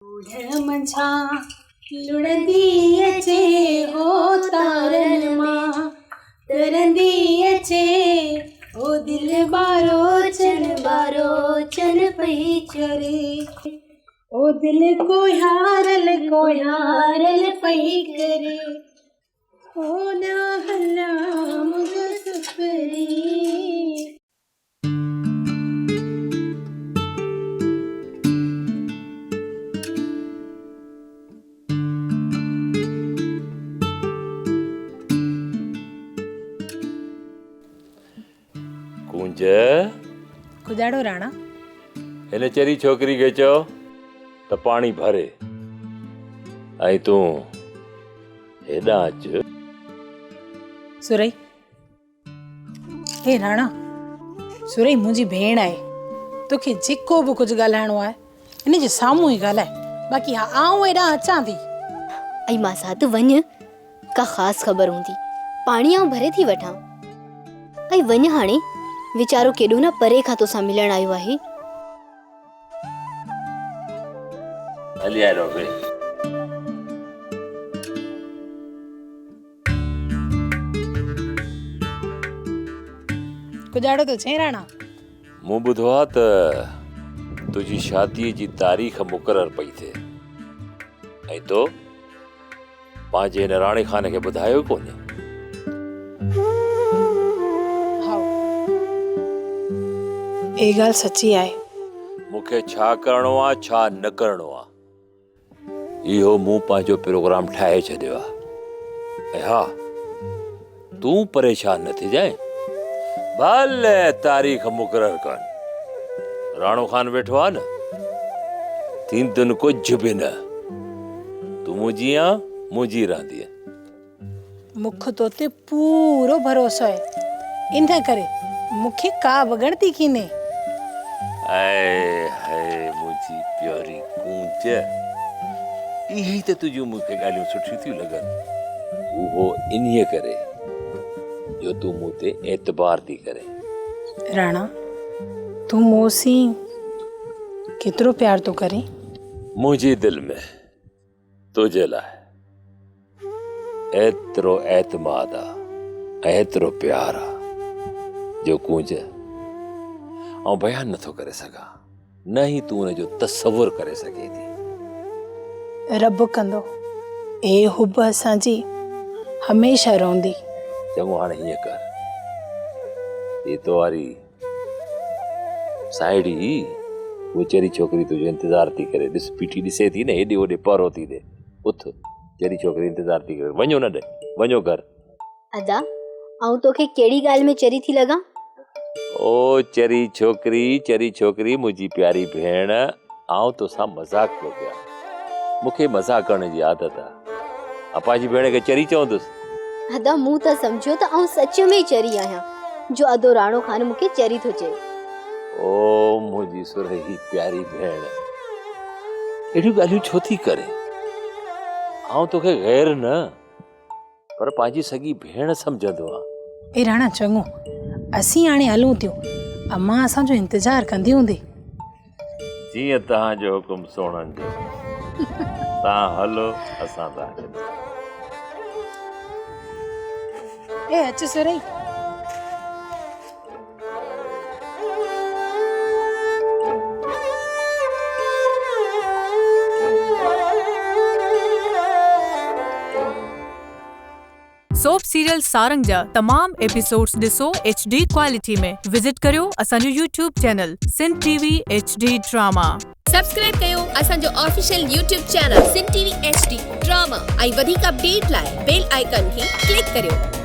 मंझा लुड़ंदी अचे ओ तारन मां तरंदी अचे ओ दिल बारो चन पई चरे ओ दिल को यारल पई करे ओ ना हल्ला मुग सुपरी। कुंज कुजाड़ो राणा हिन चरी छोकिरी खे चओ त पाणी भरे ऐं तूं हेॾां अच। सुरई हे राणा सुरई मुंहिंजी भेण आहे, तोखे जेको बि कुझु ॻाल्हाइणो आहे इन जे साम्हूं ई ॻाल्हाए, बाक़ी आऊं हेॾां अचां थी। ऐं मां साथ वञ, का ख़ासि ख़बर हूंदी पाणी आऊं भरे थी वठां। ऐं वञ हाणे, वीचारो केॾो न परे खां तोसां मिलण आयो आहे। हली आयो बे कुजाड़ो तो छे राणा। मूं ॿुधो आहे त तुंहिंजी शादीअ जी तारीख़ मुक़ररु पई थिए ऐं तो पंहिंजे हिन राणे खाने खे ॿुधायो कोन्हे। ये ॻाल्हि सची आहे। मूंखे छा करणो आहे छा न करणो आहे इहो मूं पंहिंजो प्रोग्राम ठाहे छॾियो आहे। ऐं हा, तूं परेशान न थी जाए, भले तारीख़ मुक़ररु कनि, राणो खान वेठो आहे न, थींदुनि कुझु बि न। तूं मुंहिंजी आ मुंहिंजी रहंदी। मूंखे तो ते पूरो भरोसो आहे, इन करे मूंखे का बगड़ती कीने। हाय मुंहिंजी प्यारी कूंज, इहे ई त तुंहिंजूं मूंखे ॻाल्हियूं सुठियूं थियूं लॻनि। उहो इन्हीअ करे जो तूं मूं ते एतबार थी करे। राणा तूं मोसी केतिरो प्यार तो करे? मुंहिंजी दिलि में तुंहिंजे लाइ एतिरो एतमाद आहे, एतिरो प्यार आहे जो कूंज ऐं बयान नथो करे सघां, न ई तूं हुनजो तसवुर करे सघे थी। रब कंदो ए हुब असांजी हमेशह रहंदी। चङो हाणे हीअं कर, ये तो वारी साइडी वो चरी छोकिरी तुंहिंजो इंतज़ार थी करे, ॾिस पीठी ॾिसे थी न, हेॾे होॾे परो थी ॾे, उथ चरी छोकिरी इंतज़ार थी करे, वञो न ॾे, वञो घर। अदा आऊं तोखे कहिड़ी ॻाल्हि में चरी थी लॻां? ओ चरी छोकिरी मुंहिंजी प्यारी भेण, आऊं तोसां मज़ाक पियो कयां, मूंखे मज़ाक करण जी आदत आहे। अपाजी भेण खे चरी चवंदुसि? अदा मूं त सम्झो त आऊं सच में चरी आहियां, जो अदो राणो खान मूंखे चरी थो चए। ओ मुंहिंजी सुरही प्यारी भेण, अहिड़ियूं ॻाल्हियूं छो थी करे? आऊं तोखे गैर न पर पंहिंजी सॻी भेण सम्झंदो आहियां। ए राणा चङो, असीं हाणे हलूं थियूं, अम्मा असांजो इंतज़ार कंदी हूंदी। जीअं तव्हांजो हुकुम सोणनि जो, तव्हां हलो असां तव्हांखे। ए अच सुरई। सोप सीरियल सारंग जा तमाम एपिसोड्स ॾिसो HD क्वालिटी में। विजिट करियो असांजो YouTube channel Sindh TV HD drama. Subscribe कयो असांजो official YouTube channel Sindh TV HD drama ऐं वधीक अपडेट लाइ बेल आइकन खे क्लिक करियो।